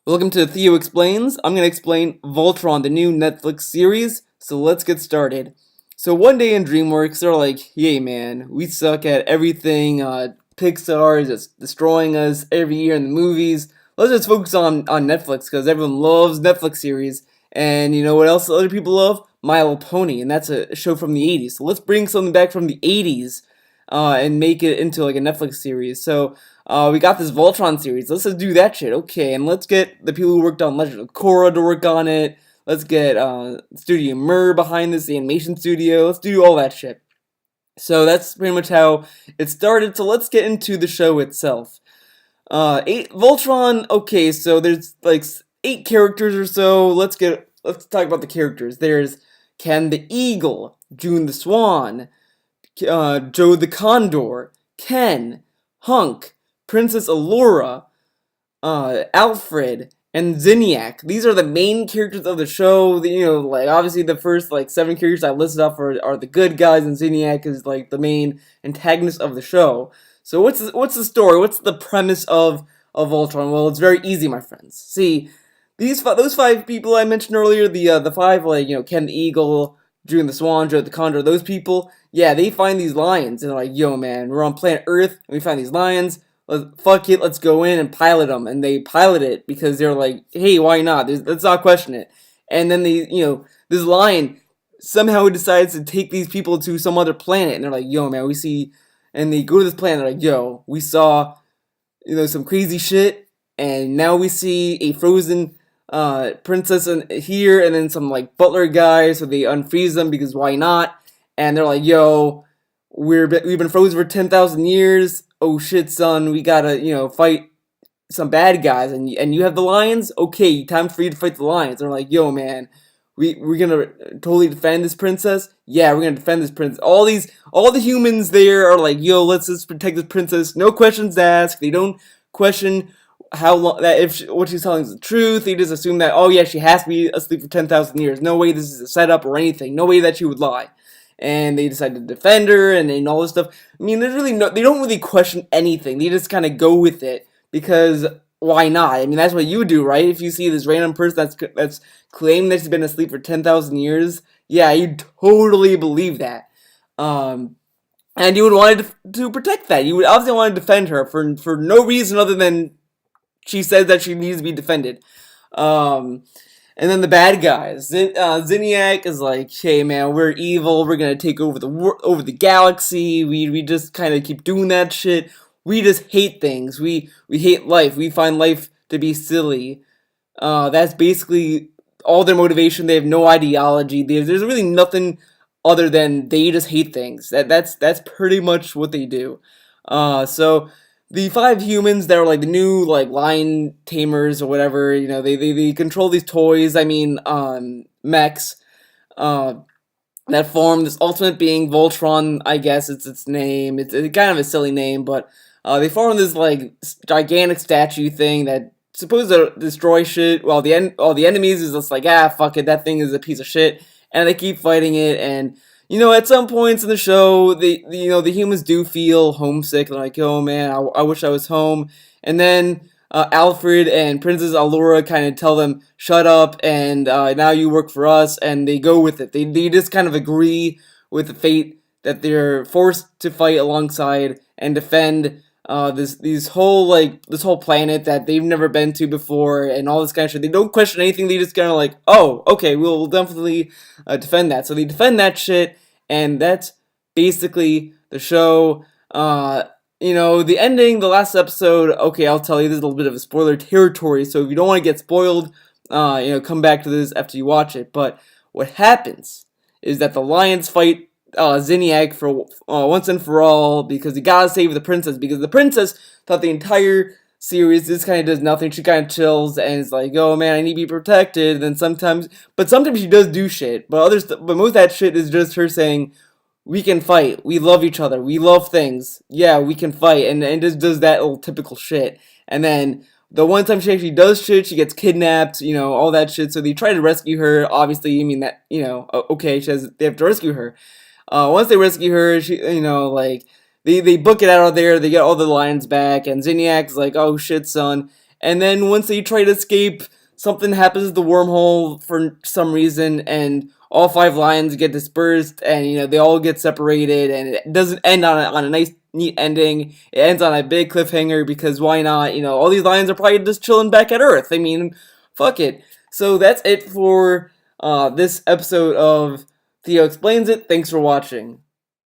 Welcome to Theo Explains. I'm going to explain Voltron, the new Netflix series, so let's get started. So one day in DreamWorks, they're like, yay man, we suck at everything, Pixar is just destroying us every year in the movies. Let's just focus on Netflix, because everyone loves Netflix series, and you know what else other people love? My Little Pony, and that's a show from the 80s. So let's bring something back from the 80s, and make it into like a Netflix series. So we got this Voltron series. Let's just do that shit. Okay, and let's get the people who worked on Legend of Korra to work on it. Let's get Studio Mir behind this, the animation studio. Let's do all that shit. So that's pretty much how it started. So let's get into the show itself. Voltron. Okay, so there's like 8 characters or so. Let's talk about the characters. There's Ken the Eagle, June the Swan, Joe the Condor, Ken, Hunk, Princess Allura, Alfred, and Zinniac. These are the main characters of the show. Like obviously the first like 7 characters I listed off are the good guys, and Zinniac is like the main antagonist of the show. So what's the story? What's the premise of Voltron? Well, it's very easy, my friends. See, those 5 people I mentioned earlier, the 5 Ken the Eagle, June the Swan, Joe the Condor, those people, yeah, they find these lions and they're like, yo man, we're on planet Earth and we find these lions. Fuck it, let's go in and pilot them. And they pilot it because they're like, hey, why not? Let's not question it. And then this lion somehow decides to take these people to some other planet. And they're like, yo, man, we see. And they go to this planet. They're like, yo, we saw, some crazy shit. And now we see a frozen princess here. And then some, like, butler guys. So they unfreeze them because why not? And they're like, yo, we've been frozen for 10,000 years. Oh shit, son, we gotta, fight some bad guys, and you have the lions? Okay, time for you to fight the lions. And they're like, yo, man, we're gonna totally defend this princess? Yeah, we're gonna defend this princess. All the humans there are like, yo, let's just protect this princess. No questions asked. They don't question how long, what she's telling is the truth. They just assume that, oh yeah, she has to be asleep for 10,000 years. No way this is a setup or anything. No way that she would lie. And they decide to defend her and all this stuff. I mean, there's really they don't really question anything. They just kind of go with it because why not? I mean, that's what you do, right? If you see this random person that's claimed that she's been asleep for 10,000 years, yeah, you totally believe that. And you would want to protect that. You would obviously want to defend her for no reason other than she says that she needs to be defended. And then the bad guys. Zinniac is like, hey man, we're evil. We're gonna take over the galaxy. We just kind of keep doing that shit. We just hate things. We hate life. We find life to be silly. That's basically all their motivation. They have no ideology. There's really nothing other than they just hate things. That's pretty much what they do. So the 5 humans that are like the new like lion tamers or whatever, they control these toys. I mean, mechs, that form this ultimate being Voltron. I guess it's its name. It's kind of a silly name, but they form this like gigantic statue thing that supposed to destroy shit. While the enemies is just like, fuck it, that thing is a piece of shit, and they keep fighting it. And at some points in the show, the humans do feel homesick. They're like, oh man, I wish I was home. And then Alfred and Princess Allura kind of tell them, shut up, and now you work for us, and they go with it. They just kind of agree with the fate that they're forced to fight alongside and defend this whole planet that they've never been to before, and all this kind of shit. They don't question anything. They just kind of like, oh, okay, we'll definitely defend that. So they defend that shit, and that's basically the show. The ending, the last episode. Okay, I'll tell you. This is a little bit of a spoiler territory. So if you don't want to get spoiled, come back to this after you watch it. But what happens is that the lions fight Zinniac for once and for all, because you gotta save the princess, because the princess thought the entire series this kind of does nothing. She kind of chills and is like, oh man, I need to be protected. And then sometimes she does do shit, but most of that shit is just her saying, we can fight, we love each other, we love things, yeah, we can fight, and just does that little typical shit. And then the one time she actually does shit, she gets kidnapped, all that shit. So they try to rescue her. Obviously, I mean that, okay, they have to rescue her. Once they rescue her, she, they book it out of there. They get all the lions back, and Zinniac's like, "Oh shit, son!" and then once they try to escape, something happens to the wormhole for some reason, and all five lions get dispersed, and they all get separated, and it doesn't end on a nice, neat ending. It ends on a big cliffhanger because why not? All these lions are probably just chilling back at Earth. I mean, fuck it. So that's it for this episode of Theo Explains It. Thanks for watching.